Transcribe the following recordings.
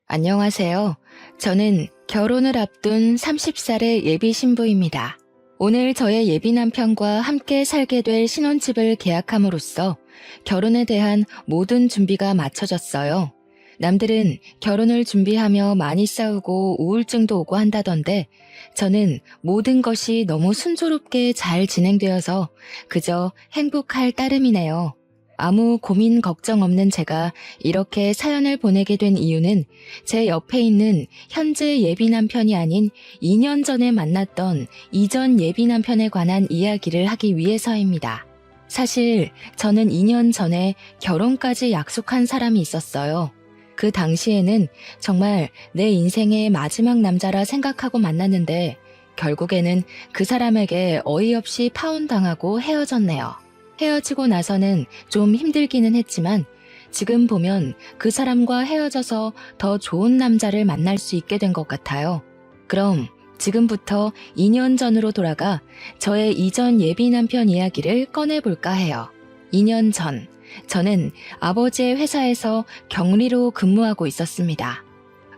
안녕하세요. 저는 결혼을 앞둔 30살의 예비 신부입니다. 오늘 저의 예비 남편과 함께 살게 될 신혼집을 계약함으로써 결혼에 대한 모든 준비가 마쳐졌어요. 남들은 결혼을 준비하며 많이 싸우고 우울증도 오고 한다던데 저는 모든 것이 너무 순조롭게 잘 진행되어서 그저 행복할 따름이네요. 아무 고민 걱정 없는 제가 이렇게 사연을 보내게 된 이유는 제 옆에 있는 현재 예비 남편이 아닌 2년 전에 만났던 이전 예비 남편에 관한 이야기를 하기 위해서입니다. 사실 저는 2년 전에 결혼까지 약속한 사람이 있었어요. 그 당시에는 정말 내 인생의 마지막 남자라 생각하고 만났는데 결국에는 그 사람에게 어이없이 파혼당하고 헤어졌네요. 헤어지고 나서는 좀 힘들기는 했지만 지금 보면 그 사람과 헤어져서 더 좋은 남자를 만날 수 있게 된 것 같아요. 그럼 지금부터 2년 전으로 돌아가 저의 이전 예비 남편 이야기를 꺼내볼까 해요. 2년 전, 저는 아버지의 회사에서 격리로 근무하고 있었습니다.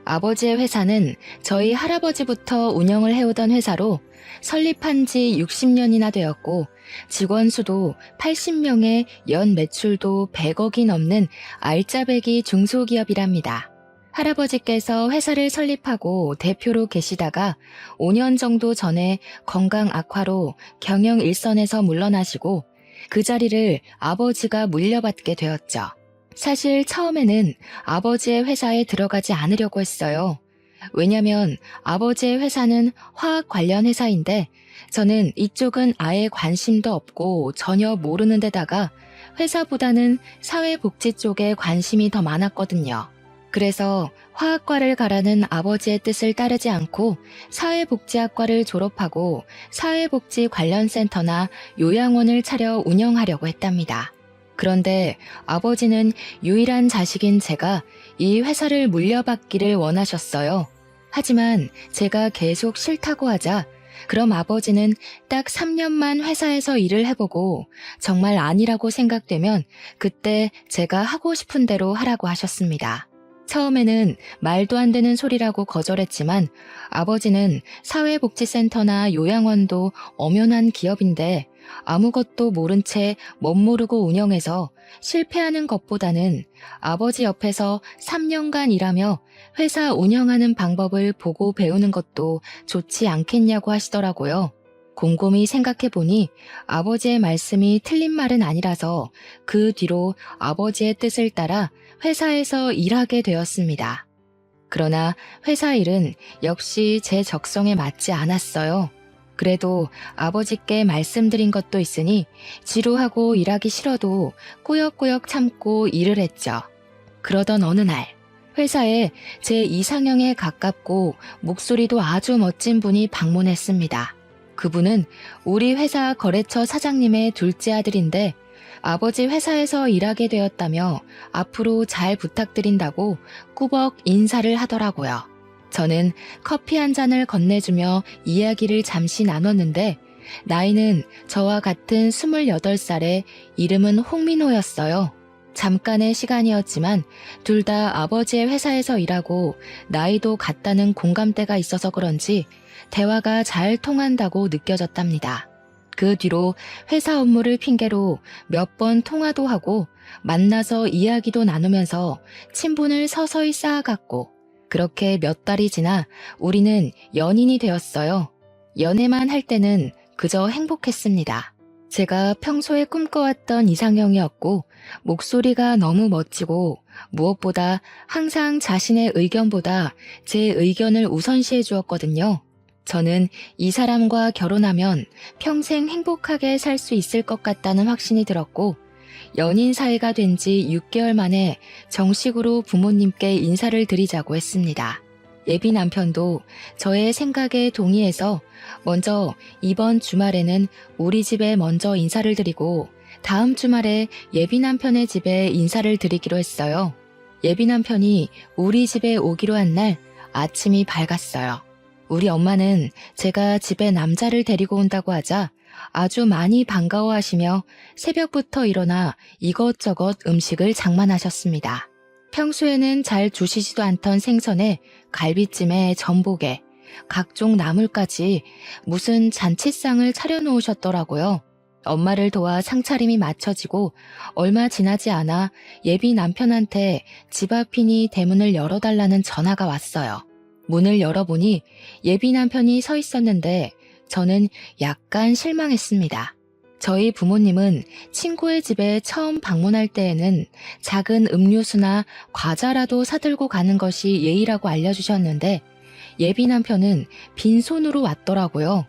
아버지의 회사는 저희 할아버지부터 운영을 해오던 회사로 설립한 지 60년이나 되었고 직원 수도 80명에 연 매출도 100억이 넘는 알짜배기 중소기업이랍니다. 할아버지께서 회사를 설립하고 대표로 계시다가 5년 정도 전에 건강 악화로 경영 일선에서 물러나시고 그 자리를 아버지가 물려받게 되었죠. 사실 처음에는 아버지의 회사에 들어가지 않으려고 했어요. 왜냐면 아버지의 회사는 화학 관련 회사인데 저는 이쪽은 아예 관심도 없고 전혀 모르는 데다가 회사보다는 사회복지 쪽에 관심이 더 많았거든요. 그래서 화학과를 가라는 아버지의 뜻을 따르지 않고 사회복지학과를 졸업하고 사회복지 관련 센터나 요양원을 차려 운영하려고 했답니다. 그런데 아버지는 유일한 자식인 제가 이 회사를 물려받기를 원하셨어요. 하지만 제가 계속 싫다고 하자 그럼 아버지는 딱 3년만 회사에서 일을 해보고 정말 아니라고 생각되면 그때 제가 하고 싶은 대로 하라고 하셨습니다. 처음에는 말도 안 되는 소리라고 거절했지만 아버지는 사회복지센터나 요양원도 엄연한 기업인데 아무것도 모른 채 멋모르고 운영해서 실패하는 것보다는 아버지 옆에서 3년간 일하며 회사 운영하는 방법을 보고 배우는 것도 좋지 않겠냐고 하시더라고요. 곰곰이 생각해보니 아버지의 말씀이 틀린 말은 아니라서 그 뒤로 아버지의 뜻을 따라 회사에서 일하게 되었습니다. 그러나 회사 일은 역시 제 적성에 맞지 않았어요. 그래도 아버지께 말씀드린 것도 있으니 지루하고 일하기 싫어도 꾸역꾸역 참고 일을 했죠. 그러던 어느 날 회사에 제 이상형에 가깝고 목소리도 아주 멋진 분이 방문했습니다. 그분은 우리 회사 거래처 사장님의 둘째 아들인데 아버지 회사에서 일하게 되었다며 앞으로 잘 부탁드린다고 꾸벅 인사를 하더라고요. 저는 커피 한 잔을 건네주며 이야기를 잠시 나눴는데 나이는 저와 같은 28살에 이름은 홍민호였어요. 잠깐의 시간이었지만 둘 다 아버지의 회사에서 일하고 나이도 같다는 공감대가 있어서 그런지 대화가 잘 통한다고 느껴졌답니다. 그 뒤로 회사 업무를 핑계로 몇 번 통화도 하고 만나서 이야기도 나누면서 친분을 서서히 쌓아갔고 그렇게 몇 달이 지나 우리는 연인이 되었어요. 연애만 할 때는 그저 행복했습니다. 제가 평소에 꿈꿔왔던 이상형이었고 목소리가 너무 멋지고 무엇보다 항상 자신의 의견보다 제 의견을 우선시해 주었거든요. 저는 이 사람과 결혼하면 평생 행복하게 살 수 있을 것 같다는 확신이 들었고 연인 사이가 된 지 6개월 만에 정식으로 부모님께 인사를 드리자고 했습니다. 예비 남편도 저의 생각에 동의해서 먼저 이번 주말에는 우리 집에 먼저 인사를 드리고 다음 주말에 예비 남편의 집에 인사를 드리기로 했어요. 예비 남편이 우리 집에 오기로 한 날 아침이 밝았어요. 우리 엄마는 제가 집에 남자를 데리고 온다고 하자 아주 많이 반가워하시며 새벽부터 일어나 이것저것 음식을 장만하셨습니다. 평소에는 잘 주시지도 않던 생선에 갈비찜에 전복에 각종 나물까지 무슨 잔치상을 차려놓으셨더라고요. 엄마를 도와 상차림이 마쳐지고 얼마 지나지 않아 예비 남편한테 집 앞이니 대문을 열어달라는 전화가 왔어요. 문을 열어보니 예비 남편이 서 있었는데 저는 약간 실망했습니다. 저희 부모님은 친구의 집에 처음 방문할 때에는 작은 음료수나 과자라도 사들고 가는 것이 예의라고 알려주셨는데 예비 남편은 빈손으로 왔더라고요.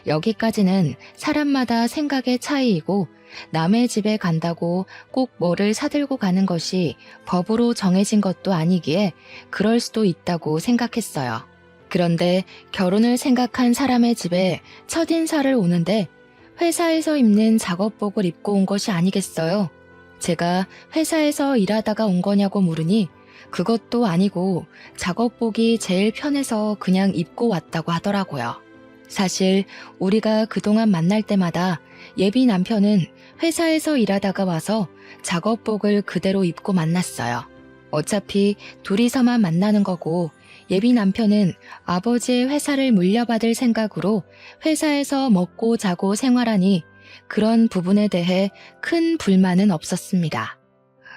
여기까지는 사람마다 생각의 차이이고 남의 집에 간다고 꼭 뭐를 사들고 가는 것이 법으로 정해진 것도 아니기에 그럴 수도 있다고 생각했어요. 그런데 결혼을 생각한 사람의 집에 첫인사를 오는데 회사에서 입는 작업복을 입고 온 것이 아니겠어요? 제가 회사에서 일하다가 온 거냐고 물으니 그것도 아니고 작업복이 제일 편해서 그냥 입고 왔다고 하더라고요. 사실 우리가 그동안 만날 때마다 예비 남편은 회사에서 일하다가 와서 작업복을 그대로 입고 만났어요. 어차피 둘이서만 만나는 거고 예비 남편은 아버지의 회사를 물려받을 생각으로 회사에서 먹고 자고 생활하니 그런 부분에 대해 큰 불만은 없었습니다.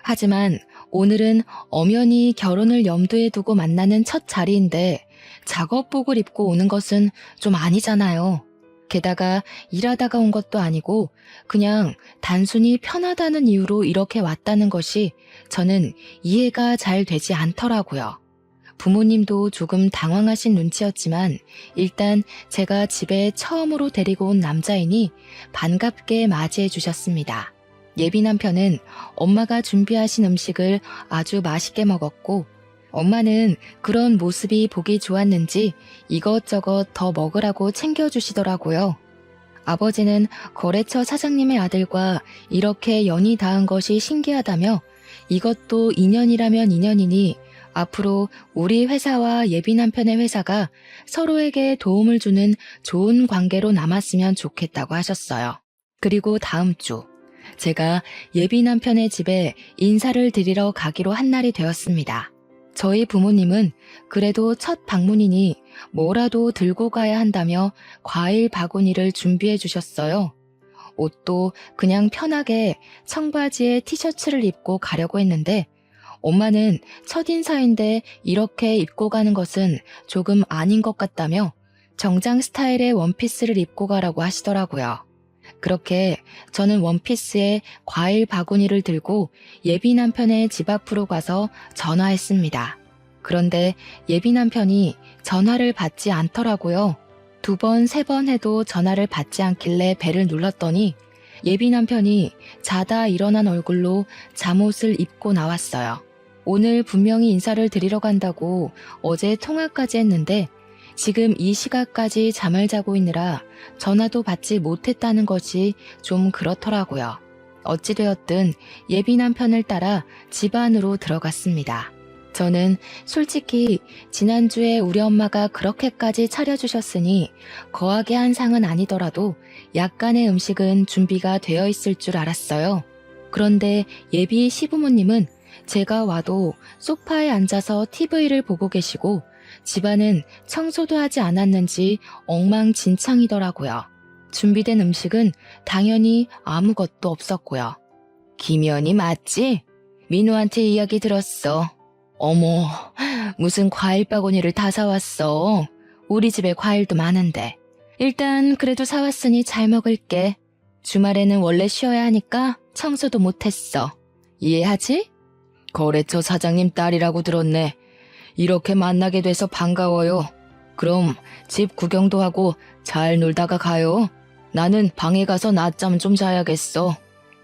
하지만 오늘은 엄연히 결혼을 염두에 두고 만나는 첫 자리인데 작업복을 입고 오는 것은 좀 아니잖아요. 게다가 일하다가 온 것도 아니고 그냥 단순히 편하다는 이유로 이렇게 왔다는 것이 저는 이해가 잘 되지 않더라고요. 부모님도 조금 당황하신 눈치였지만 일단 제가 집에 처음으로 데리고 온 남자이니 반갑게 맞이해 주셨습니다. 예비 남편은 엄마가 준비하신 음식을 아주 맛있게 먹었고 엄마는 그런 모습이 보기 좋았는지 이것저것 더 먹으라고 챙겨주시더라고요. 아버지는 거래처 사장님의 아들과 이렇게 연이 닿은 것이 신기하다며 이것도 인연이라면 인연이니 앞으로 우리 회사와 예비 남편의 회사가 서로에게 도움을 주는 좋은 관계로 남았으면 좋겠다고 하셨어요. 그리고 다음 주 제가 예비 남편의 집에 인사를 드리러 가기로 한 날이 되었습니다. 저희 부모님은 그래도 첫 방문이니 뭐라도 들고 가야 한다며 과일 바구니를 준비해 주셨어요. 옷도 그냥 편하게 청바지에 티셔츠를 입고 가려고 했는데 엄마는 첫인사인데 이렇게 입고 가는 것은 조금 아닌 것 같다며 정장 스타일의 원피스를 입고 가라고 하시더라고요. 그렇게 저는 원피스에 과일 바구니를 들고 예비 남편의 집 앞으로 가서 전화했습니다. 그런데 예비 남편이 전화를 받지 않더라고요. 2번, 3번 해도 전화를 받지 않길래 벨을 눌렀더니 예비 남편이 자다 일어난 얼굴로 잠옷을 입고 나왔어요. 오늘 분명히 인사를 드리러 간다고 어제 통화까지 했는데 지금 이 시각까지 잠을 자고 있느라 전화도 받지 못했다는 것이 좀 그렇더라고요. 어찌되었든 예비 남편을 따라 집 안으로 들어갔습니다. 저는 솔직히 지난주에 우리 엄마가 그렇게까지 차려주셨으니 거하게 한 상은 아니더라도 약간의 음식은 준비가 되어 있을 줄 알았어요. 그런데 예비 시부모님은 제가 와도 소파에 앉아서 TV를 보고 계시고 집안은 청소도 하지 않았는지 엉망진창이더라고요. 준비된 음식은 당연히 아무것도 없었고요. 김연이 맞지? 민우한테 이야기 들었어. 어머, 무슨 과일 바구니를 다 사왔어. 우리 집에 과일도 많은데. 일단 그래도 사왔으니 잘 먹을게. 주말에는 원래 쉬어야 하니까 청소도 못했어. 이해하지? 거래처 사장님 딸이라고 들었네. 이렇게 만나게 돼서 반가워요. 그럼 집 구경도 하고 잘 놀다가 가요. 나는 방에 가서 낮잠 좀 자야겠어.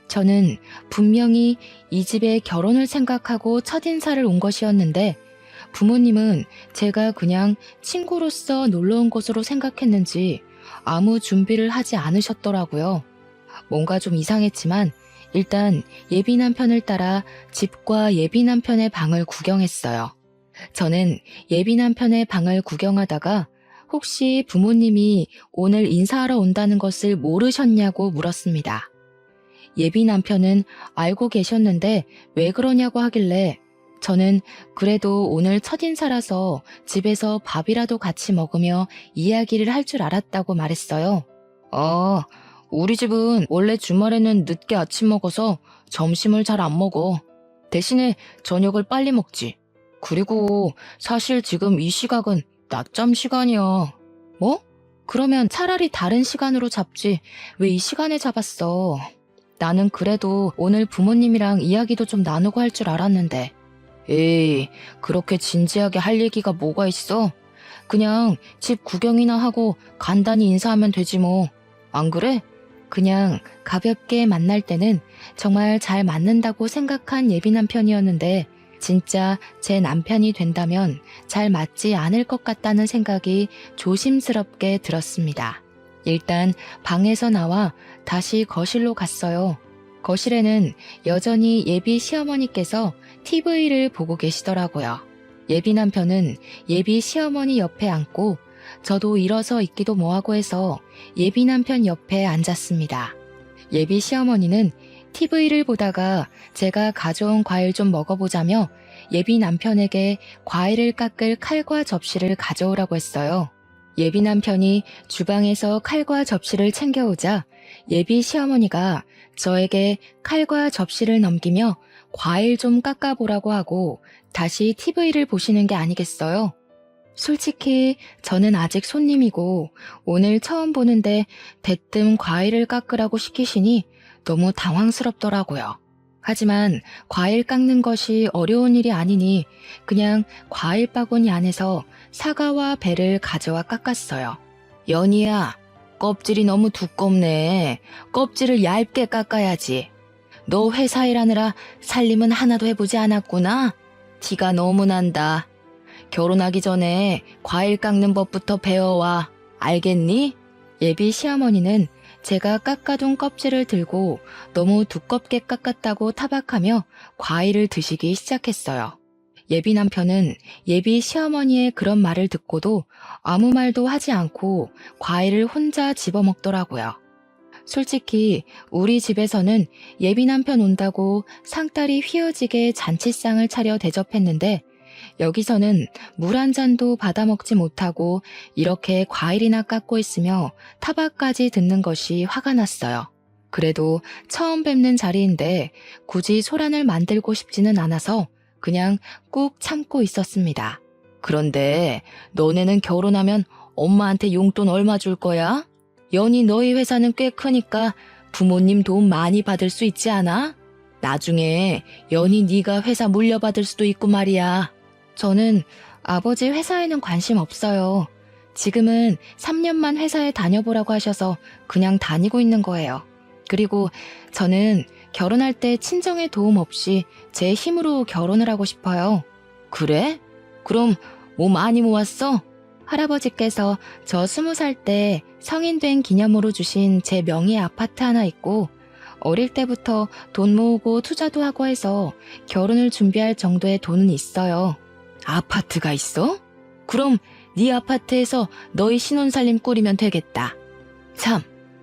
저는 분명히 이 집에 결혼을 생각하고 첫인사를 온 것이었는데 부모님은 제가 그냥 친구로서 놀러 온 것으로 생각했는지 아무 준비를 하지 않으셨더라고요. 뭔가 좀 이상했지만 일단 예비 남편을 따라 집과 예비 남편의 방을 구경했어요. 저는 예비 남편의 방을 구경하다가 혹시 부모님이 오늘 인사하러 온다는 것을 모르셨냐고 물었습니다. 예비 남편은 알고 계셨는데 왜 그러냐고 하길래 저는 그래도 오늘 첫인사라서 집에서 밥이라도 같이 먹으며 이야기를 할 줄 알았다고 말했어요. 우리 집은 원래 주말에는 늦게 아침 먹어서 점심을 잘 안 먹어. 대신에 저녁을 빨리 먹지. 그리고 사실 지금 이 시각은 낮잠 시간이야. 뭐? 그러면 차라리 다른 시간으로 잡지. 왜 이 시간에 잡았어? 나는 그래도 오늘 부모님이랑 이야기도 좀 나누고 할 줄 알았는데. 에이, 그렇게 진지하게 할 얘기가 뭐가 있어? 그냥 집 구경이나 하고 간단히 인사하면 되지 뭐. 안 그래? 그냥 가볍게 만날 때는 정말 잘 맞는다고 생각한 예비 남편이었는데 진짜 제 남편이 된다면 잘 맞지 않을 것 같다는 생각이 조심스럽게 들었습니다. 일단 방에서 나와 다시 거실로 갔어요. 거실에는 여전히 예비 시어머니께서 TV를 보고 계시더라고요. 예비 남편은 예비 시어머니 옆에 앉고 저도 일어서 있기도 뭐하고 해서 예비 남편 옆에 앉았습니다. 예비 시어머니는 TV를 보다가 제가 가져온 과일 좀 먹어보자며 예비 남편에게 과일을 깎을 칼과 접시를 가져오라고 했어요. 예비 남편이 주방에서 칼과 접시를 챙겨오자 예비 시어머니가 저에게 칼과 접시를 넘기며 과일 좀 깎아보라고 하고 다시 TV를 보시는 게 아니겠어요? 솔직히 저는 아직 손님이고 오늘 처음 보는데 대뜸 과일을 깎으라고 시키시니 너무 당황스럽더라고요. 하지만 과일 깎는 것이 어려운 일이 아니니 그냥 과일 바구니 안에서 사과와 배를 가져와 깎았어요. 연희야, 껍질이 너무 두껍네. 껍질을 얇게 깎아야지. 너 회사 일하느라 살림은 하나도 해보지 않았구나? 티가 너무 난다. 결혼하기 전에 과일 깎는 법부터 배워와. 알겠니? 예비 시어머니는 제가 깎아둔 껍질을 들고 너무 두껍게 깎았다고 타박하며 과일을 드시기 시작했어요. 예비 남편은 예비 시어머니의 그런 말을 듣고도 아무 말도 하지 않고 과일을 혼자 집어먹더라고요. 솔직히 우리 집에서는 예비 남편 온다고 상다리 휘어지게 잔치상을 차려 대접했는데 여기서는 물 한 잔도 받아 먹지 못하고 이렇게 과일이나 깎고 있으며 타박까지 듣는 것이 화가 났어요. 그래도 처음 뵙는 자리인데 굳이 소란을 만들고 싶지는 않아서 그냥 꾹 참고 있었습니다. 그런데 너네는 결혼하면 엄마한테 용돈 얼마 줄 거야? 연희 너희 회사는 꽤 크니까 부모님 도움 많이 받을 수 있지 않아? 나중에 연희 네가 회사 물려받을 수도 있고 말이야. 저는 아버지 회사에는 관심 없어요. 지금은 3년만 회사에 다녀보라고 하셔서 그냥 다니고 있는 거예요. 그리고 저는 결혼할 때 친정의 도움 없이 제 힘으로 결혼을 하고 싶어요. 그래? 그럼 뭐 많이 모았어? 할아버지께서 저 20살 때 성인 된 기념으로 주신 제 명의 아파트 하나 있고 어릴 때부터 돈 모으고 투자도 하고 해서 결혼을 준비할 정도의 돈은 있어요. 아파트가 있어? 그럼 네 아파트에서 너희 신혼살림 꾸리면 되겠다. 참,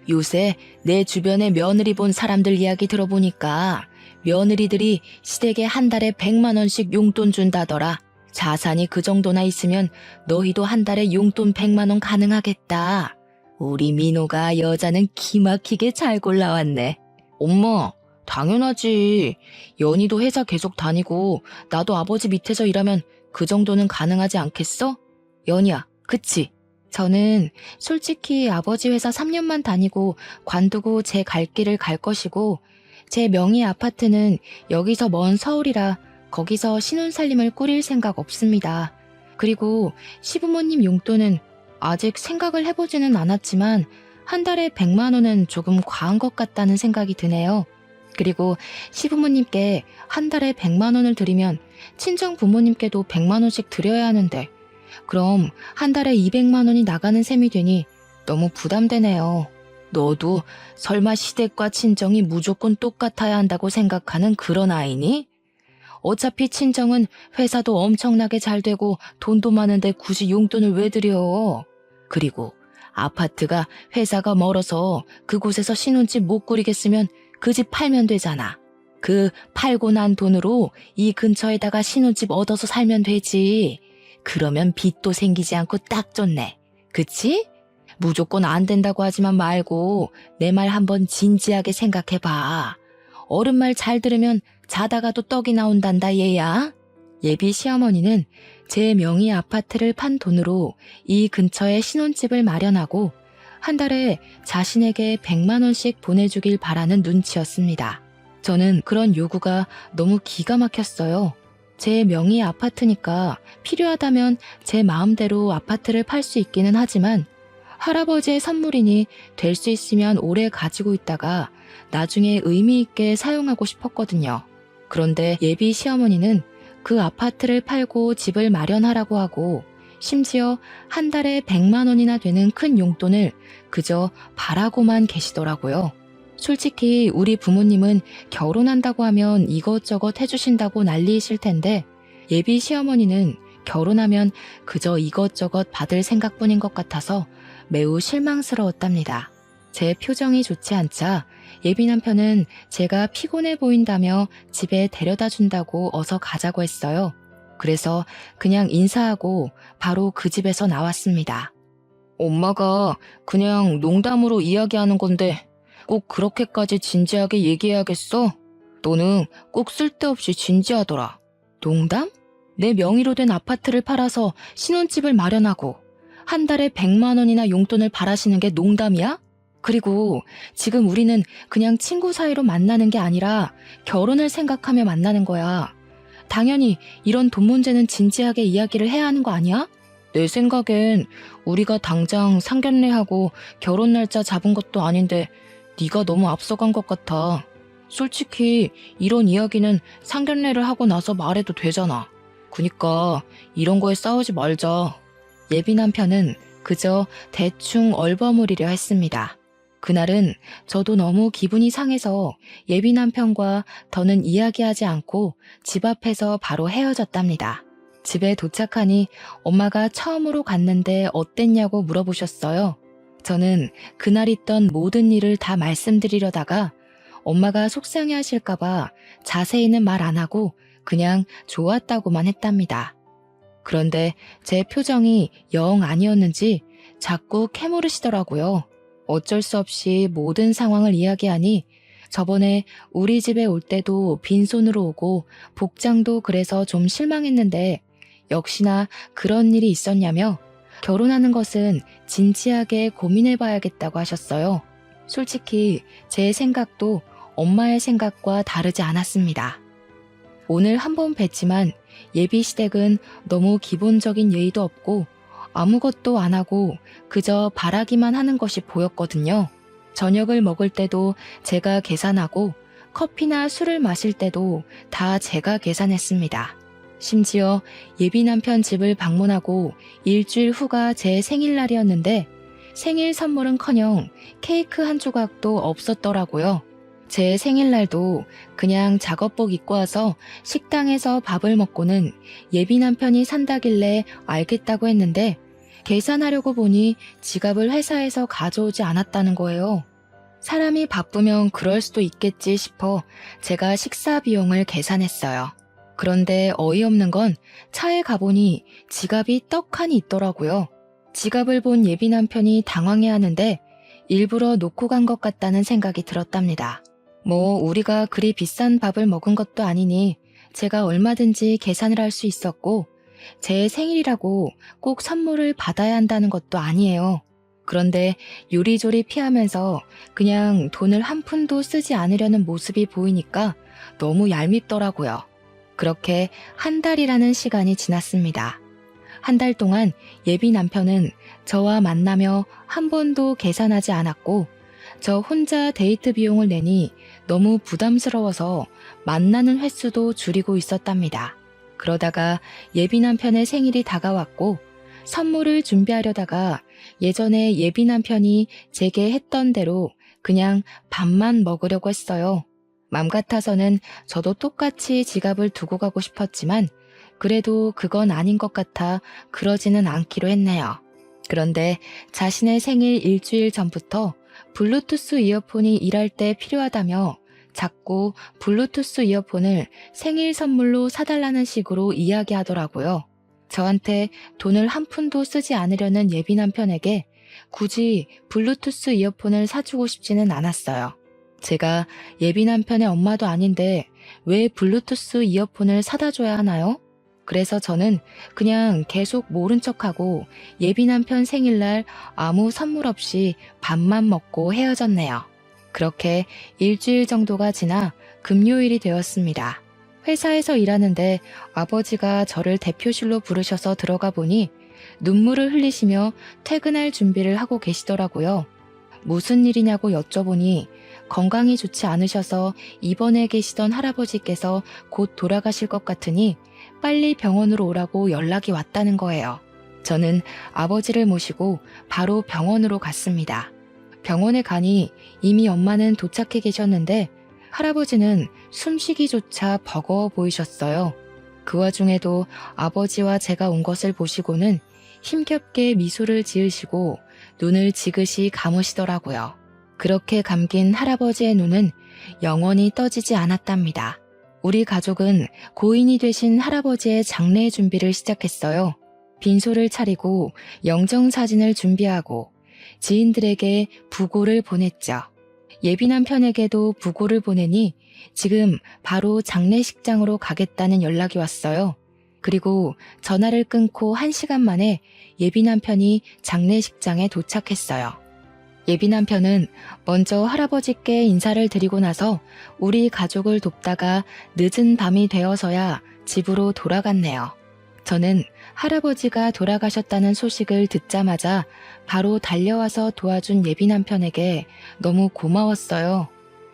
요새 내 주변에 며느리 본 사람들 이야기 들어보니까 며느리들이 시댁에 한 달에 100만 원씩 용돈 준다더라. 자산이 그 정도나 있으면 너희도 한 달에 용돈 100만 원 가능하겠다. 우리 민호가 여자는 기막히게 잘 골라왔네. 엄마, 당연하지. 연희도 회사 계속 다니고 나도 아버지 밑에서 일하면 그 정도는 가능하지 않겠어? 연희야, 그치? 저는 솔직히 아버지 회사 3년만 다니고 관두고 제 갈 길을 갈 것이고 제 명의 아파트는 여기서 먼 서울이라 거기서 신혼살림을 꾸릴 생각 없습니다. 그리고 시부모님 용돈은 아직 생각을 해보지는 않았지만 한 달에 100만 원은 조금 과한 것 같다는 생각이 드네요. 그리고 시부모님께 한 달에 100만 원을 드리면 친정 부모님께도 100만 원씩 드려야 하는데 그럼 한 달에 200만 원이 나가는 셈이 되니 너무 부담되네요. 너도 설마 시댁과 친정이 무조건 똑같아야 한다고 생각하는 그런 아이니? 어차피 친정은 회사도 엄청나게 잘 되고 돈도 많은데 굳이 용돈을 왜 드려? 그리고 아파트가 회사가 멀어서 그곳에서 신혼집 못 꾸리겠으면 그 집 팔면 되잖아. 그 팔고 난 돈으로 이 근처에다가 신혼집 얻어서 살면 되지. 그러면 빚도 생기지 않고 딱 좋네. 그치? 무조건 안 된다고 하지만 말고 내 말 한번 진지하게 생각해봐. 어른 말 잘 들으면 자다가도 떡이 나온단다 얘야. 예비 시어머니는 제 명의 아파트를 판 돈으로 이 근처에 신혼집을 마련하고 한 달에 자신에게 100만 원씩 보내주길 바라는 눈치였습니다. 저는 그런 요구가 너무 기가 막혔어요. 제 명의 아파트니까 필요하다면 제 마음대로 아파트를 팔 수 있기는 하지만 할아버지의 선물이니 될 수 있으면 오래 가지고 있다가 나중에 의미 있게 사용하고 싶었거든요. 그런데 예비 시어머니는 그 아파트를 팔고 집을 마련하라고 하고 심지어 한 달에 100만 원이나 되는 큰 용돈을 그저 바라고만 계시더라고요. 솔직히 우리 부모님은 결혼한다고 하면 이것저것 해주신다고 난리이실 텐데 예비 시어머니는 결혼하면 그저 이것저것 받을 생각뿐인 것 같아서 매우 실망스러웠답니다. 제 표정이 좋지 않자 예비 남편은 제가 피곤해 보인다며 집에 데려다 준다고 어서 가자고 했어요. 그래서 그냥 인사하고 바로 그 집에서 나왔습니다. 엄마가 그냥 농담으로 이야기하는 건데 꼭 그렇게까지 진지하게 얘기해야겠어? 너는 꼭 쓸데없이 진지하더라. 농담? 내 명의로 된 아파트를 팔아서 신혼집을 마련하고 한 달에 100만 원이나 용돈을 바라시는 게 농담이야? 그리고 지금 우리는 그냥 친구 사이로 만나는 게 아니라 결혼을 생각하며 만나는 거야. 당연히 이런 돈 문제는 진지하게 이야기를 해야 하는 거 아니야? 내 생각엔 우리가 당장 상견례하고 결혼 날짜 잡은 것도 아닌데 네가 너무 앞서간 것 같아. 솔직히 이런 이야기는 상견례를 하고 나서 말해도 되잖아. 그니까 이런 거에 싸우지 말자. 예비 남편은 그저 대충 얼버무리려 했습니다. 그날은 저도 너무 기분이 상해서 예비 남편과 더는 이야기하지 않고 집 앞에서 바로 헤어졌답니다. 집에 도착하니 엄마가 처음으로 갔는데 어땠냐고 물어보셨어요. 저는 그날 있던 모든 일을 다 말씀드리려다가 엄마가 속상해 하실까봐 자세히는 말 안 하고 그냥 좋았다고만 했답니다. 그런데 제 표정이 영 아니었는지 자꾸 캐물으시더라고요. 어쩔 수 없이 모든 상황을 이야기하니 저번에 우리 집에 올 때도 빈손으로 오고 복장도 그래서 좀 실망했는데 역시나 그런 일이 있었냐며 결혼하는 것은 진지하게 고민해봐야겠다고 하셨어요. 솔직히 제 생각도 엄마의 생각과 다르지 않았습니다. 오늘 한 번 뵀지만 예비 시댁은 너무 기본적인 예의도 없고 아무것도 안 하고 그저 바라기만 하는 것이 보였거든요. 저녁을 먹을 때도 제가 계산하고 커피나 술을 마실 때도 다 제가 계산했습니다. 심지어 예비 남편 집을 방문하고 일주일 후가 제 생일날이었는데 생일 선물은커녕 케이크 한 조각도 없었더라고요. 제 생일날도 그냥 작업복 입고 와서 식당에서 밥을 먹고는 예비 남편이 산다길래 알겠다고 했는데 계산하려고 보니 지갑을 회사에서 가져오지 않았다는 거예요. 사람이 바쁘면 그럴 수도 있겠지 싶어 제가 식사 비용을 계산했어요. 그런데 어이없는 건 차에 가보니 지갑이 떡하니 있더라고요. 지갑을 본 예비 남편이 당황해하는데 일부러 놓고 간 것 같다는 생각이 들었답니다. 뭐 우리가 그리 비싼 밥을 먹은 것도 아니니 제가 얼마든지 계산을 할 수 있었고 제 생일이라고 꼭 선물을 받아야 한다는 것도 아니에요. 그런데 요리조리 피하면서 그냥 돈을 한 푼도 쓰지 않으려는 모습이 보이니까 너무 얄밉더라고요. 그렇게 한 달이라는 시간이 지났습니다. 한 달 동안 예비 남편은 저와 만나며 한 번도 계산하지 않았고 저 혼자 데이트 비용을 내니 너무 부담스러워서 만나는 횟수도 줄이고 있었답니다. 그러다가 예비 남편의 생일이 다가왔고 선물을 준비하려다가 예전에 예비 남편이 제게 했던 대로 그냥 밥만 먹으려고 했어요. 맘 같아서는 저도 똑같이 지갑을 두고 가고 싶었지만 그래도 그건 아닌 것 같아 그러지는 않기로 했네요. 그런데 자신의 생일 일주일 전부터 블루투스 이어폰이 일할 때 필요하다며 자꾸 블루투스 이어폰을 생일 선물로 사달라는 식으로 이야기하더라고요. 저한테 돈을 한 푼도 쓰지 않으려는 예비 남편에게 굳이 블루투스 이어폰을 사주고 싶지는 않았어요. 제가 예비 남편의 엄마도 아닌데 왜 블루투스 이어폰을 사다 줘야 하나요? 그래서 저는 그냥 계속 모른 척하고 예비 남편 생일날 아무 선물 없이 밥만 먹고 헤어졌네요. 그렇게 일주일 정도가 지나 금요일이 되었습니다. 회사에서 일하는데 아버지가 저를 대표실로 부르셔서 들어가 보니 눈물을 흘리시며 퇴근할 준비를 하고 계시더라고요. 무슨 일이냐고 여쭤보니 건강이 좋지 않으셔서 입원해 계시던 할아버지께서 곧 돌아가실 것 같으니 빨리 병원으로 오라고 연락이 왔다는 거예요. 저는 아버지를 모시고 바로 병원으로 갔습니다. 병원에 가니 이미 엄마는 도착해 계셨는데 할아버지는 숨쉬기조차 버거워 보이셨어요. 그 와중에도 아버지와 제가 온 것을 보시고는 힘겹게 미소를 지으시고 눈을 지그시 감으시더라고요. 그렇게 감긴 할아버지의 눈은 영원히 떠지지 않았답니다. 우리 가족은 고인이 되신 할아버지의 장례 준비를 시작했어요. 빈소를 차리고 영정사진을 준비하고 지인들에게 부고를 보냈죠. 예비 남편에게도 부고를 보내니 지금 바로 장례식장으로 가겠다는 연락이 왔어요. 그리고 전화를 끊고 1시간 만에 예비 남편이 장례식장에 도착했어요. 예비 남편은 먼저 할아버지께 인사를 드리고 나서 우리 가족을 돕다가 늦은 밤이 되어서야 집으로 돌아갔네요. 저는 할아버지가 돌아가셨다는 소식을 듣자마자 바로 달려와서 도와준 예비 남편에게 너무 고마웠어요.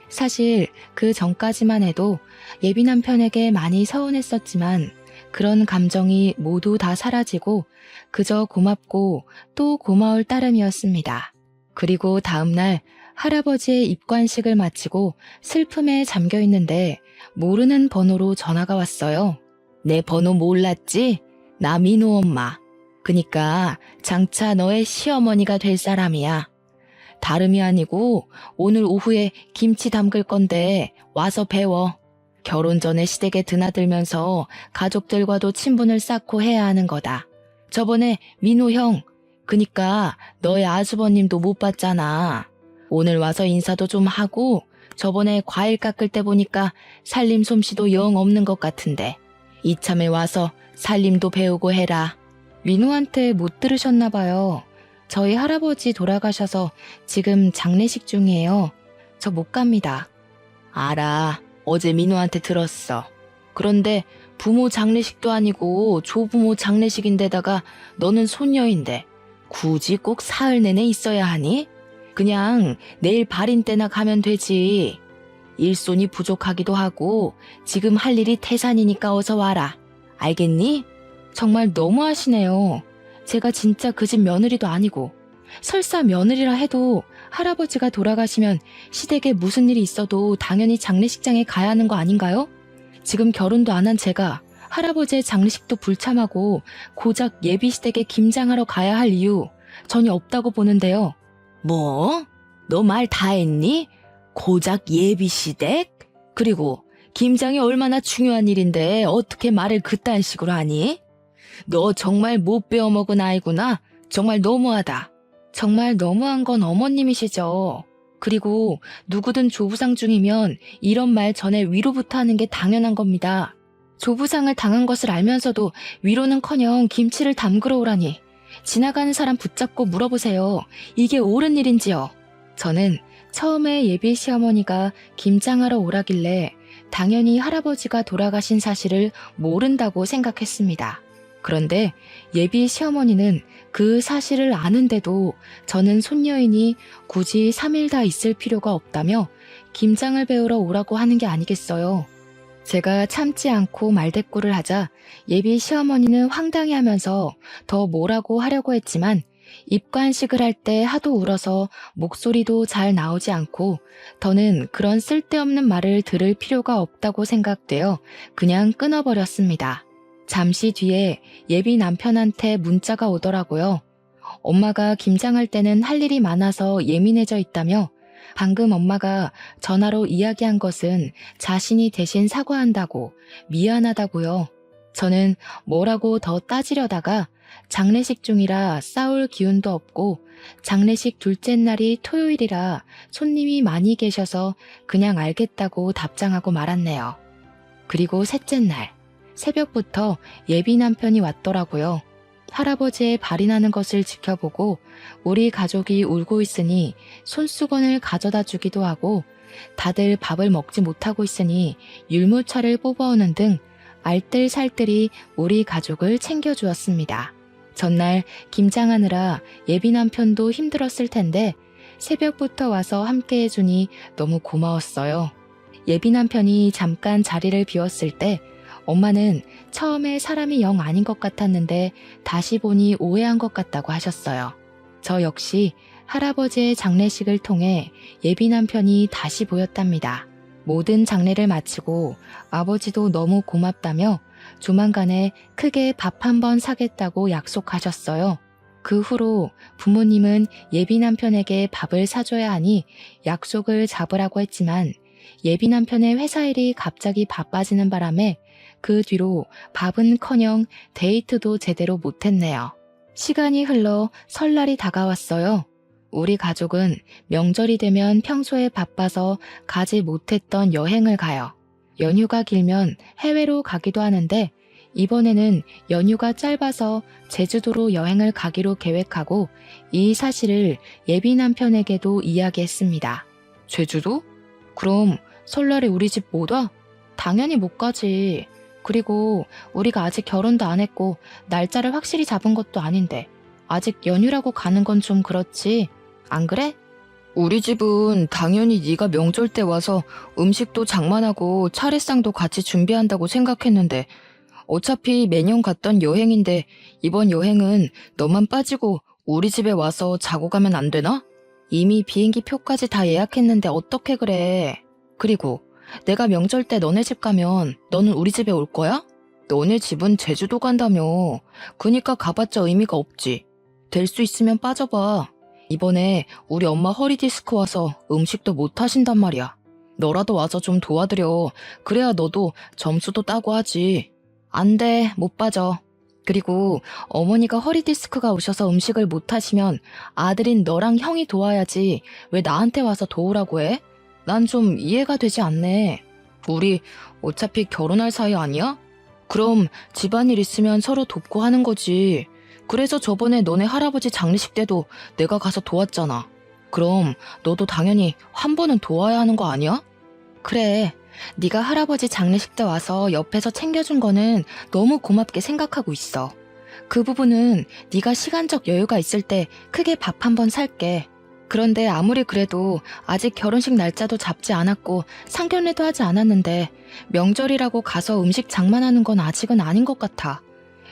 사실 그 전까지만 해도 예비 남편에게 많이 서운했었지만 그런 감정이 모두 다 사라지고 그저 고맙고 또 고마울 따름이었습니다. 그리고 다음날 할아버지의 입관식을 마치고 슬픔에 잠겨 있는데 모르는 번호로 전화가 왔어요. 내 번호 몰랐지? 나 민호 엄마. 그니까 장차 너의 시어머니가 될 사람이야. 다름이 아니고 오늘 오후에 김치 담글 건데 와서 배워. 결혼 전에 시댁에 드나들면서 가족들과도 친분을 쌓고 해야 하는 거다. 저번에 민호 형, 그니까 너의 아주버님도 못 봤잖아. 오늘 와서 인사도 좀 하고 저번에 과일 깎을 때 보니까 살림 솜씨도 영 없는 것 같은데 이참에 와서 살림도 배우고 해라. 민호한테 못 들으셨나 봐요. 저희 할아버지 돌아가셔서 지금 장례식 중이에요. 저 못 갑니다. 알아. 어제 민호한테 들었어. 그런데 부모 장례식도 아니고 조부모 장례식인데다가 너는 손녀인데 굳이 꼭 사흘 내내 있어야 하니? 그냥 내일 발인 때나 가면 되지. 일손이 부족하기도 하고 지금 할 일이 태산이니까 어서 와라. 알겠니? 정말 너무하시네요. 제가 진짜 그 집 며느리도 아니고 설사 며느리라 해도 할아버지가 돌아가시면 시댁에 무슨 일이 있어도 당연히 장례식장에 가야 하는 거 아닌가요? 지금 결혼도 안 한 제가 할아버지의 장례식도 불참하고 고작 예비시댁에 김장하러 가야 할 이유 전혀 없다고 보는데요. 뭐? 너 말 다 했니? 고작 예비시댁? 그리고 김장이 얼마나 중요한 일인데 어떻게 말을 그딴 식으로 하니? 너 정말 못 배워먹은 아이구나. 정말 너무하다. 정말 너무한 건 어머님이시죠. 그리고 누구든 조부상 중이면 이런 말 전에 위로부터 하는 게 당연한 겁니다. 조부상을 당한 것을 알면서도 위로는커녕 김치를 담그러 오라니. 지나가는 사람 붙잡고 물어보세요. 이게 옳은 일인지요? 저는 처음에 예비 시어머니가 김장하러 오라길래 당연히 할아버지가 돌아가신 사실을 모른다고 생각했습니다. 그런데 예비 시어머니는 그 사실을 아는데도 저는 손녀이니 굳이 3일 다 있을 필요가 없다며 김장을 배우러 오라고 하는 게 아니겠어요. 제가 참지 않고 말대꾸를 하자 예비 시어머니는 황당해하면서 더 뭐라고 하려고 했지만 입관식을 할 때 하도 울어서 목소리도 잘 나오지 않고 더는 그런 쓸데없는 말을 들을 필요가 없다고 생각되어 그냥 끊어버렸습니다. 잠시 뒤에 예비 남편한테 문자가 오더라고요. 엄마가 김장할 때는 할 일이 많아서 예민해져 있다며 방금 엄마가 전화로 이야기한 것은 자신이 대신 사과한다고, 미안하다고요. 저는 뭐라고 더 따지려다가 장례식 중이라 싸울 기운도 없고 장례식 둘째 날이 토요일이라 손님이 많이 계셔서 그냥 알겠다고 답장하고 말았네요. 그리고 셋째 날, 새벽부터 예비 남편이 왔더라고요. 할아버지의 발이 나는 것을 지켜보고 우리 가족이 울고 있으니 손수건을 가져다 주기도 하고 다들 밥을 먹지 못하고 있으니 율무차를 뽑아오는 등 알뜰살뜰히 우리 가족을 챙겨주었습니다. 전날 김장하느라 예비 남편도 힘들었을 텐데 새벽부터 와서 함께 해주니 너무 고마웠어요. 예비 남편이 잠깐 자리를 비웠을 때 엄마는 처음에 사람이 영 아닌 것 같았는데 다시 보니 오해한 것 같다고 하셨어요. 저 역시 할아버지의 장례식을 통해 예비 남편이 다시 보였답니다. 모든 장례를 마치고 아버지도 너무 고맙다며 조만간에 크게 밥 한 번 사겠다고 약속하셨어요. 그 후로 부모님은 예비 남편에게 밥을 사줘야 하니 약속을 잡으라고 했지만 예비 남편의 회사 일이 갑자기 바빠지는 바람에 그 뒤로 밥은커녕 데이트도 제대로 못했네요. 시간이 흘러 설날이 다가왔어요. 우리 가족은 명절이 되면 평소에 바빠서 가지 못했던 여행을 가요. 연휴가 길면 해외로 가기도 하는데 이번에는 연휴가 짧아서 제주도로 여행을 가기로 계획하고 이 사실을 예비 남편에게도 이야기했습니다. 제주도? 그럼 설날에 우리 집 못 와? 당연히 못 가지. 그리고 우리가 아직 결혼도 안 했고 날짜를 확실히 잡은 것도 아닌데 아직 연휴라고 가는 건 좀 그렇지. 안 그래? 우리 집은 당연히 네가 명절 때 와서 음식도 장만하고 차례상도 같이 준비한다고 생각했는데 어차피 매년 갔던 여행인데 이번 여행은 너만 빠지고 우리 집에 와서 자고 가면 안 되나? 이미 비행기 표까지 다 예약했는데 어떻게 그래? 그리고 내가 명절 때 너네 집 가면 너는 우리 집에 올 거야? 너네 집은 제주도 간다며. 그니까 가봤자 의미가 없지. 될 수 있으면 빠져봐. 이번에 우리 엄마 허리 디스크 와서 음식도 못 하신단 말이야. 너라도 와서 좀 도와드려. 그래야 너도 점수도 따고 하지. 안 돼, 못 빠져. 그리고 어머니가 허리 디스크가 오셔서 음식을 못 하시면 아들인 너랑 형이 도와야지 왜 나한테 와서 도우라고 해? 난 좀 이해가 되지 않네. 우리 어차피 결혼할 사이 아니야? 그럼 집안일 있으면 서로 돕고 하는 거지. 그래서 저번에 너네 할아버지 장례식 때도 내가 가서 도왔잖아. 그럼 너도 당연히 한 번은 도와야 하는 거 아니야? 그래, 네가 할아버지 장례식 때 와서 옆에서 챙겨준 거는 너무 고맙게 생각하고 있어. 그 부분은 네가 시간적 여유가 있을 때 크게 밥 한 번 살게. 그런데 아무리 그래도 아직 결혼식 날짜도 잡지 않았고 상견례도 하지 않았는데 명절이라고 가서 음식 장만하는 건 아직은 아닌 것 같아.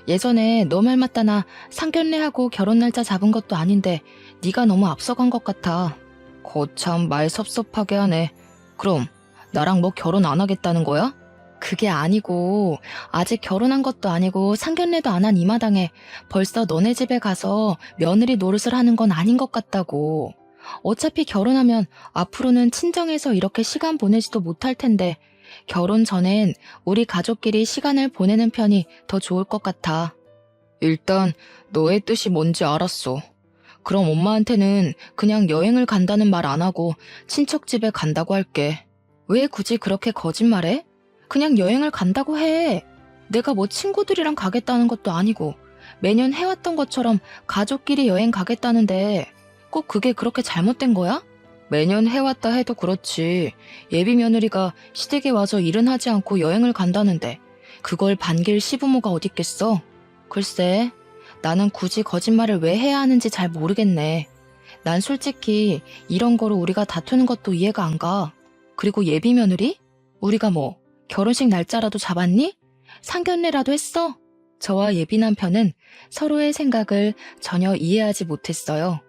예전에 너 말 맞다 나 상견례하고 결혼 날짜 잡은 것도 아닌데 네가 너무 앞서간 것 같아. 거참 말 섭섭하게 하네. 그럼 나랑 뭐 결혼 안 하겠다는 거야? 그게 아니고 아직 결혼한 것도 아니고 상견례도 안 한 이 마당에 벌써 너네 집에 가서 며느리 노릇을 하는 건 아닌 것 같다고. 어차피 결혼하면 앞으로는 친정에서 이렇게 시간 보내지도 못할 텐데 결혼 전엔 우리 가족끼리 시간을 보내는 편이 더 좋을 것 같아. 일단 너의 뜻이 뭔지 알았어. 그럼 엄마한테는 그냥 여행을 간다는 말 안 하고 친척 집에 간다고 할게. 왜 굳이 그렇게 거짓말해? 그냥 여행을 간다고 해. 내가 뭐 친구들이랑 가겠다는 것도 아니고 매년 해왔던 것처럼 가족끼리 여행 가겠다는데 꼭 그게 그렇게 잘못된 거야? 매년 해왔다 해도 그렇지. 예비 며느리가 시댁에 와서 일은 하지 않고 여행을 간다는데 그걸 반길 시부모가 어딨겠어? 글쎄, 나는 굳이 거짓말을 왜 해야 하는지 잘 모르겠네. 난 솔직히 이런 거로 우리가 다투는 것도 이해가 안 가. 그리고 예비 며느리? 우리가 뭐 결혼식 날짜라도 잡았니? 상견례라도 했어? 저와 예비 남편은 서로의 생각을 전혀 이해하지 못했어요.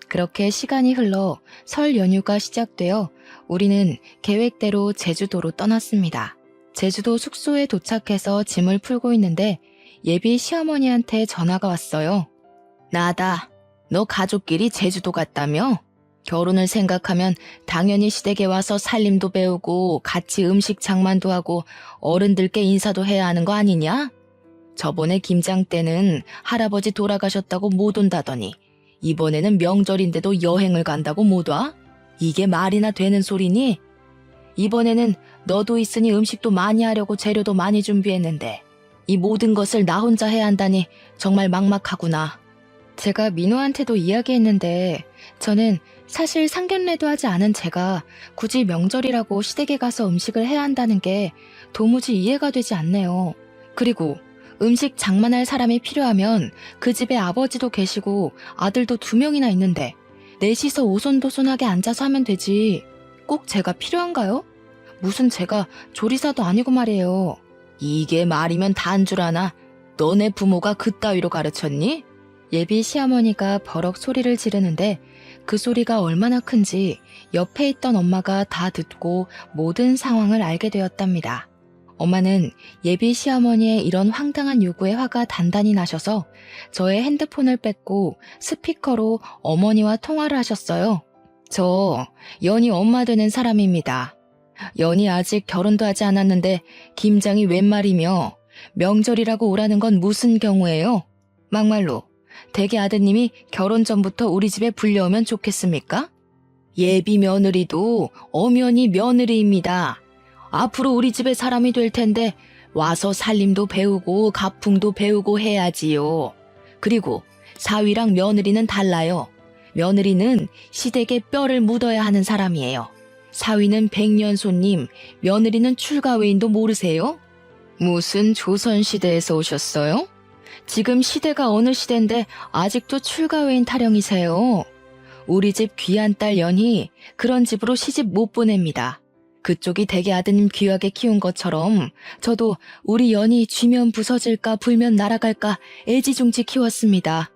그렇게 시간이 흘러 설 연휴가 시작되어 우리는 계획대로 제주도로 떠났습니다. 제주도 숙소에 도착해서 짐을 풀고 있는데 예비 시어머니한테 전화가 왔어요. 나다. 너 가족끼리 제주도 갔다며? 결혼을 생각하면 당연히 시댁에 와서 살림도 배우고 같이 음식 장만도 하고 어른들께 인사도 해야 하는 거 아니냐? 저번에 김장 때는 할아버지 돌아가셨다고 못 온다더니 이번에는 명절인데도 여행을 간다고 못 와? 이게 말이나 되는 소리니? 이번에는 너도 있으니 음식도 많이 하려고 재료도 많이 준비했는데 이 모든 것을 나 혼자 해야 한다니 정말 막막하구나. 제가 민호한테도 이야기했는데 저는 사실 상견례도 하지 않은 제가 굳이 명절이라고 시댁에 가서 음식을 해야 한다는 게 도무지 이해가 되지 않네요. 그리고 음식 장만할 사람이 필요하면 그 집에 아버지도 계시고 아들도 2명이나 있는데 넷이서 오손도손하게 앉아서 하면 되지. 꼭 제가 필요한가요? 무슨 제가 조리사도 아니고 말이에요. 이게 말이면 다인 줄 아나? 너네 부모가 그따위로 가르쳤니? 예비 시어머니가 버럭 소리를 지르는데 그 소리가 얼마나 큰지 옆에 있던 엄마가 다 듣고 모든 상황을 알게 되었답니다. 엄마는 예비 시어머니의 이런 황당한 요구에 화가 단단히 나셔서 저의 핸드폰을 뺏고 스피커로 어머니와 통화를 하셨어요. 저 연희 엄마 되는 사람입니다. 연희 아직 결혼도 하지 않았는데 김장이 웬 말이며 명절이라고 오라는 건 무슨 경우예요? 막말로 댁의 아드님이 결혼 전부터 우리 집에 불려오면 좋겠습니까? 예비 며느리도 엄연히 며느리입니다. 앞으로 우리 집에 사람이 될 텐데 와서 살림도 배우고 가풍도 배우고 해야지요. 그리고 사위랑 며느리는 달라요. 며느리는 시댁에 뼈를 묻어야 하는 사람이에요. 사위는 백년손님, 며느리는 출가외인도 모르세요? 무슨 조선시대에서 오셨어요? 지금 시대가 어느 시대인데 아직도 출가외인 타령이세요. 우리 집 귀한 딸 연희 그런 집으로 시집 못 보냅니다. 그쪽이 댁의 아드님 귀하게 키운 것처럼 저도 우리 연희 쥐면 부서질까 불면 날아갈까 애지중지 키웠습니다.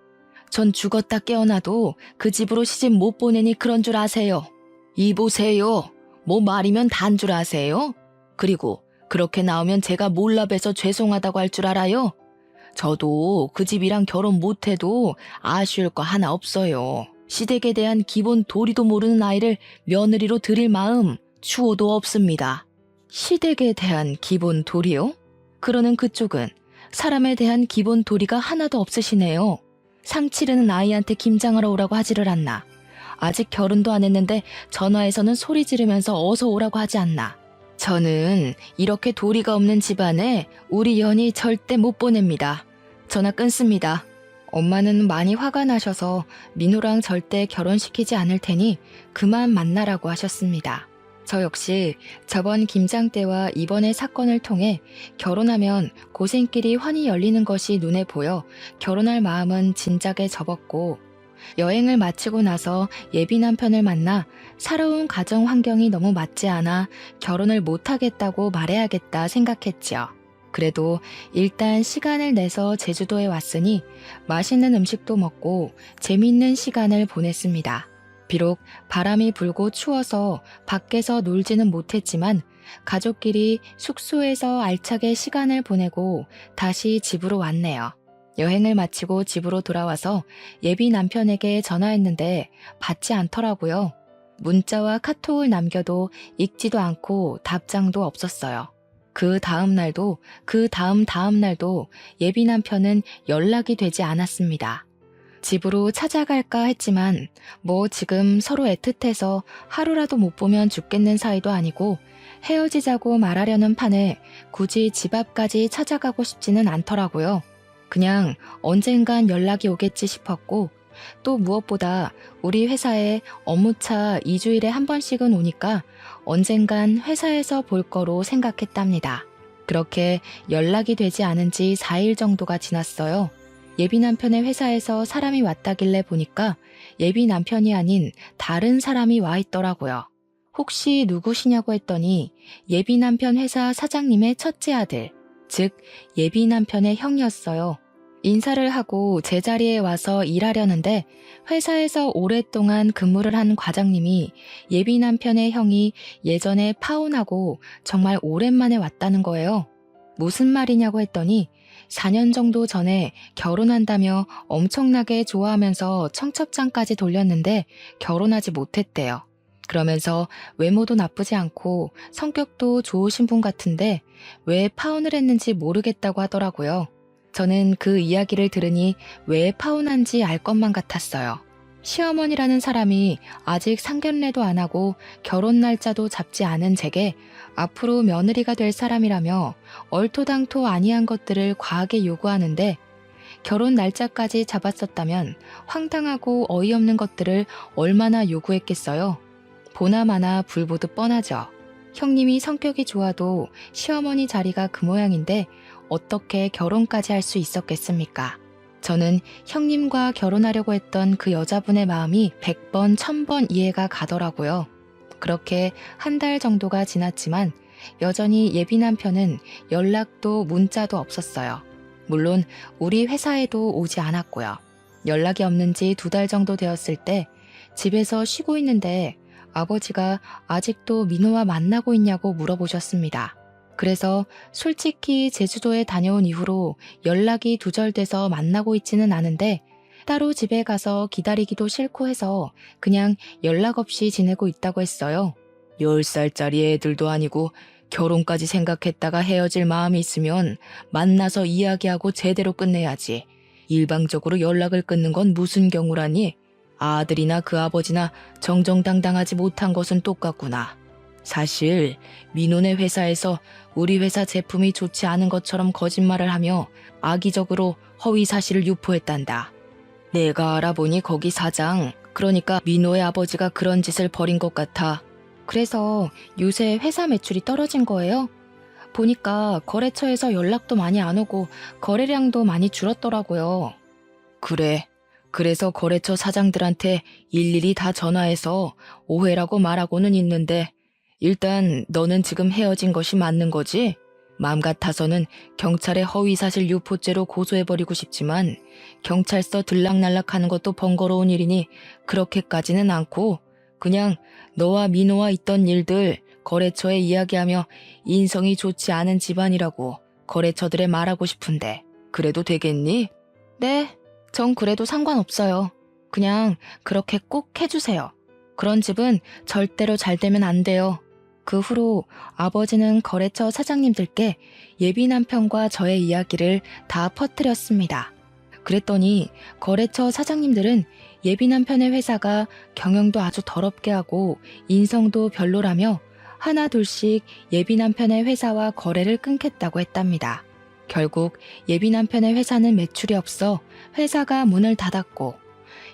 전 죽었다 깨어나도 그 집으로 시집 못 보내니 그런 줄 아세요. 이보세요. 뭐 말이면 단 줄 아세요? 그리고 그렇게 나오면 제가 몰라봬서 죄송하다고 할 줄 알아요? 저도 그 집이랑 결혼 못해도 아쉬울 거 하나 없어요. 시댁에 대한 기본 도리도 모르는 아이를 며느리로 들일 마음 추호도 없습니다. 시댁에 대한 기본 도리요? 그러는 그쪽은 사람에 대한 기본 도리가 하나도 없으시네요. 상 치르는 아이한테 김장하러 오라고 하지를 않나. 아직 결혼도 안 했는데 전화해서는 소리 지르면서 어서 오라고 하지 않나. 저는 이렇게 도리가 없는 집안에 우리 연희 절대 못 보냅니다. 전화 끊습니다. 엄마는 많이 화가 나셔서 민호랑 절대 결혼시키지 않을 테니 그만 만나라고 하셨습니다. 저 역시 저번 김장 때와 이번의 사건을 통해 결혼하면 고생길이 환히 열리는 것이 눈에 보여 결혼할 마음은 진작에 접었고, 여행을 마치고 나서 예비 남편을 만나 살아온 가정 환경이 너무 맞지 않아 결혼을 못하겠다고 말해야겠다 생각했죠. 그래도 일단 시간을 내서 제주도에 왔으니 맛있는 음식도 먹고 재미있는 시간을 보냈습니다. 비록 바람이 불고 추워서 밖에서 놀지는 못했지만 가족끼리 숙소에서 알차게 시간을 보내고 다시 집으로 왔네요. 여행을 마치고 집으로 돌아와서 예비 남편에게 전화했는데 받지 않더라고요. 문자와 카톡을 남겨도 읽지도 않고 답장도 없었어요. 그 다음 날도 그 다음 날도 예비 남편은 연락이 되지 않았습니다. 집으로 찾아갈까 했지만 뭐 지금 서로 애틋해서 하루라도 못 보면 죽겠는 사이도 아니고 헤어지자고 말하려는 판에 굳이 집 앞까지 찾아가고 싶지는 않더라고요. 그냥 언젠간 연락이 오겠지 싶었고, 또 무엇보다 우리 회사에 업무차 2주일에 한 번씩은 오니까 언젠간 회사에서 볼 거로 생각했답니다. 그렇게 연락이 되지 않은 지 4일 정도가 지났어요. 예비 남편의 회사에서 사람이 왔다길래 보니까 예비 남편이 아닌 다른 사람이 와 있더라고요. 혹시 누구시냐고 했더니 예비 남편 회사 사장님의 첫째 아들, 즉 예비 남편의 형이었어요. 인사를 하고 제자리에 와서 일하려는데 회사에서 오랫동안 근무를 한 과장님이 예비 남편의 형이 예전에 파혼하고 정말 오랜만에 왔다는 거예요. 무슨 말이냐고 했더니 4년 정도 전에 결혼한다며 엄청나게 좋아하면서 청첩장까지 돌렸는데 결혼하지 못했대요. 그러면서 외모도 나쁘지 않고 성격도 좋으신 분 같은데 왜 파혼을 했는지 모르겠다고 하더라고요. 저는 그 이야기를 들으니 왜 파혼한지 알 것만 같았어요. 시어머니라는 사람이 아직 상견례도 안 하고 결혼 날짜도 잡지 않은 제게 앞으로 며느리가 될 사람이라며 얼토당토 아니한 것들을 과하게 요구하는데 결혼 날짜까지 잡았었다면 황당하고 어이없는 것들을 얼마나 요구했겠어요. 보나마나 불보듯 뻔하죠. 형님이 성격이 좋아도 시어머니 자리가 그 모양인데 어떻게 결혼까지 할 수 있었겠습니까? 저는 형님과 결혼하려고 했던 그 여자분의 마음이 100번, 1000번 이해가 가더라고요. 그렇게 한 달 정도가 지났지만 여전히 예비 남편은 연락도 문자도 없었어요. 물론 우리 회사에도 오지 않았고요. 연락이 없는 지 2달 정도 되었을 때 집에서 쉬고 있는데 아버지가 아직도 민호와 만나고 있냐고 물어보셨습니다. 그래서 솔직히 제주도에 다녀온 이후로 연락이 두절돼서 만나고 있지는 않은데 따로 집에 가서 기다리기도 싫고 해서 그냥 연락 없이 지내고 있다고 했어요. 10살짜리 애들도 아니고 결혼까지 생각했다가 헤어질 마음이 있으면 만나서 이야기하고 제대로 끝내야지. 일방적으로 연락을 끊는 건 무슨 경우라니? 아들이나 그 아버지나 정정당당하지 못한 것은 똑같구나. 사실 민호네 회사에서 우리 회사 제품이 좋지 않은 것처럼 거짓말을 하며 악의적으로 허위 사실을 유포했단다. 내가 알아보니 거기 사장, 그러니까 민호의 아버지가 그런 짓을 벌인 것 같아. 그래서 요새 회사 매출이 떨어진 거예요? 보니까 거래처에서 연락도 많이 안 오고 거래량도 많이 줄었더라고요. 그래. 그래서 거래처 사장들한테 일일이 다 전화해서 오해라고 말하고는 있는데 일단 너는 지금 헤어진 것이 맞는 거지? 마음 같아서는 경찰에 허위사실 유포죄로 고소해버리고 싶지만 경찰서 들락날락하는 것도 번거로운 일이니 그렇게까지는 않고 그냥 너와 민호와 있던 일들 거래처에 이야기하며 인성이 좋지 않은 집안이라고 거래처들에 말하고 싶은데 그래도 되겠니? 네, 전 그래도 상관없어요. 그냥 그렇게 꼭 해주세요. 그런 집은 절대로 잘 되면 안 돼요. 그 후로 아버지는 거래처 사장님들께 예비 남편과 저의 이야기를 다 퍼뜨렸습니다. 그랬더니 거래처 사장님들은 예비 남편의 회사가 경영도 아주 더럽게 하고 인성도 별로라며 하나 둘씩 예비 남편의 회사와 거래를 끊겠다고 했답니다. 결국 예비 남편의 회사는 매출이 없어 회사가 문을 닫았고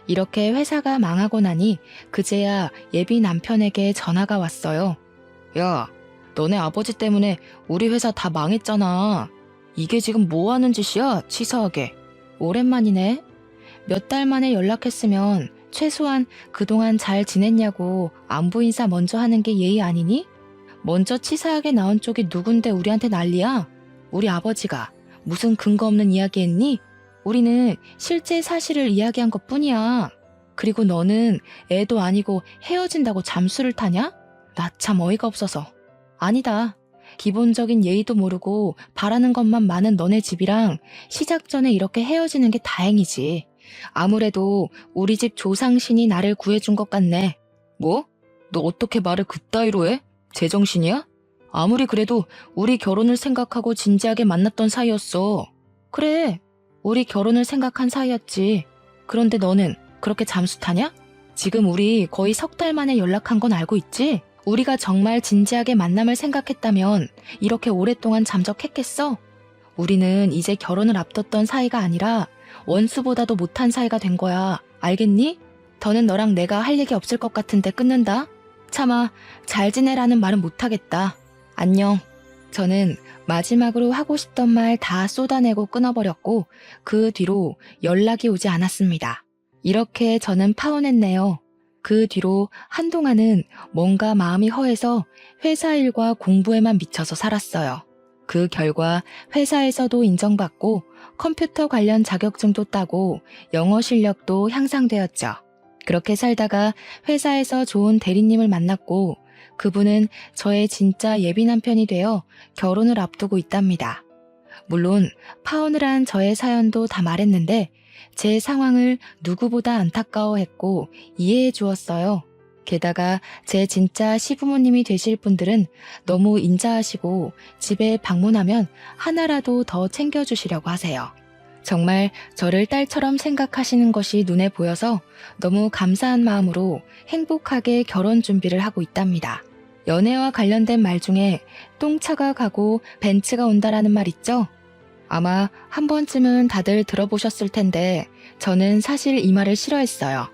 이렇게 회사가 망하고 나니 그제야 예비 남편에게 전화가 왔어요. 야, 너네 아버지 때문에 우리 회사 다 망했잖아. 이게 지금 뭐 하는 짓이야, 치사하게. 오랜만이네. 몇 달 만에 연락했으면 최소한 그동안 잘 지냈냐고 안부 인사 먼저 하는 게 예의 아니니? 먼저 치사하게 나온 쪽이 누군데 우리한테 난리야? 우리 아버지가 무슨 근거 없는 이야기 했니? 우리는 실제 사실을 이야기한 것 뿐이야. 그리고 너는 애도 아니고 헤어진다고 잠수를 타냐? 나 참 어이가 없어서. 아니다. 기본적인 예의도 모르고 바라는 것만 많은 너네 집이랑 시작 전에 이렇게 헤어지는 게 다행이지. 아무래도 우리 집 조상신이 나를 구해준 것 같네. 뭐? 너 어떻게 말을 그따위로 해? 제정신이야? 아무리 그래도 우리 결혼을 생각하고 진지하게 만났던 사이였어. 그래, 우리 결혼을 생각한 사이였지. 그런데 너는 그렇게 잠수 타냐? 지금 우리 거의 3달 만에 연락한 건 알고 있지? 우리가 정말 진지하게 만남을 생각했다면 이렇게 오랫동안 잠적했겠어? 우리는 이제 결혼을 앞뒀던 사이가 아니라 원수보다도 못한 사이가 된 거야. 알겠니? 더는 너랑 내가 할 얘기 없을 것 같은데 끊는다. 차마 잘 지내라는 말은 못하겠다. 안녕. 저는 마지막으로 하고 싶던 말 다 쏟아내고 끊어버렸고 그 뒤로 연락이 오지 않았습니다. 이렇게 저는 파혼했네요. 그 뒤로 한동안은 뭔가 마음이 허해서 회사 일과 공부에만 미쳐서 살았어요. 그 결과 회사에서도 인정받고 컴퓨터 관련 자격증도 따고 영어 실력도 향상되었죠. 그렇게 살다가 회사에서 좋은 대리님을 만났고 그분은 저의 진짜 예비 남편이 되어 결혼을 앞두고 있답니다. 물론 파혼을 한 저의 사연도 다 말했는데 제 상황을 누구보다 안타까워했고 이해해 주었어요. 게다가 제 진짜 시부모님이 되실 분들은 너무 인자하시고 집에 방문하면 하나라도 더 챙겨주시려고 하세요. 정말 저를 딸처럼 생각하시는 것이 눈에 보여서 너무 감사한 마음으로 행복하게 결혼 준비를 하고 있답니다. 연애와 관련된 말 중에 똥차가 가고 벤츠가 온다라는 말 있죠? 아마 한 번쯤은 다들 들어보셨을 텐데 저는 사실 이 말을 싫어했어요.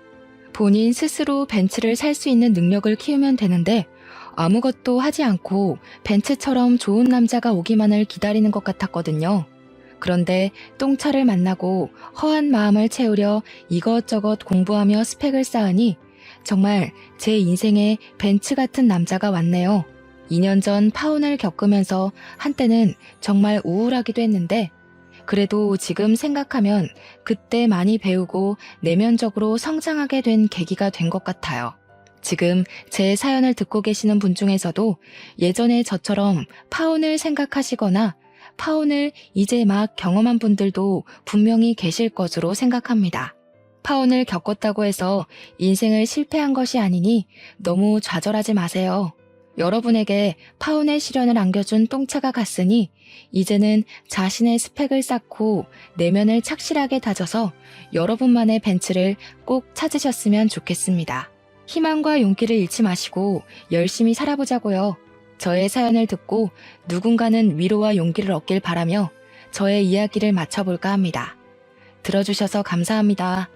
본인 스스로 벤츠를 살 수 있는 능력을 키우면 되는데 아무것도 하지 않고 벤츠처럼 좋은 남자가 오기만을 기다리는 것 같았거든요. 그런데 똥차를 만나고 허한 마음을 채우려 이것저것 공부하며 스펙을 쌓으니 정말 제 인생에 벤츠 같은 남자가 왔네요. 2년 전 파혼을 겪으면서 한때는 정말 우울하기도 했는데 그래도 지금 생각하면 그때 많이 배우고 내면적으로 성장하게 된 계기가 된 것 같아요. 지금 제 사연을 듣고 계시는 분 중에서도 예전에 저처럼 파혼을 생각하시거나 파혼을 이제 막 경험한 분들도 분명히 계실 것으로 생각합니다. 파혼을 겪었다고 해서 인생을 실패한 것이 아니니 너무 좌절하지 마세요. 여러분에게 파혼의 시련을 안겨준 똥차가 갔으니 이제는 자신의 스펙을 쌓고 내면을 착실하게 다져서 여러분만의 벤츠를 꼭 찾으셨으면 좋겠습니다. 희망과 용기를 잃지 마시고 열심히 살아보자고요. 저의 사연을 듣고 누군가는 위로와 용기를 얻길 바라며 저의 이야기를 마쳐볼까 합니다. 들어주셔서 감사합니다.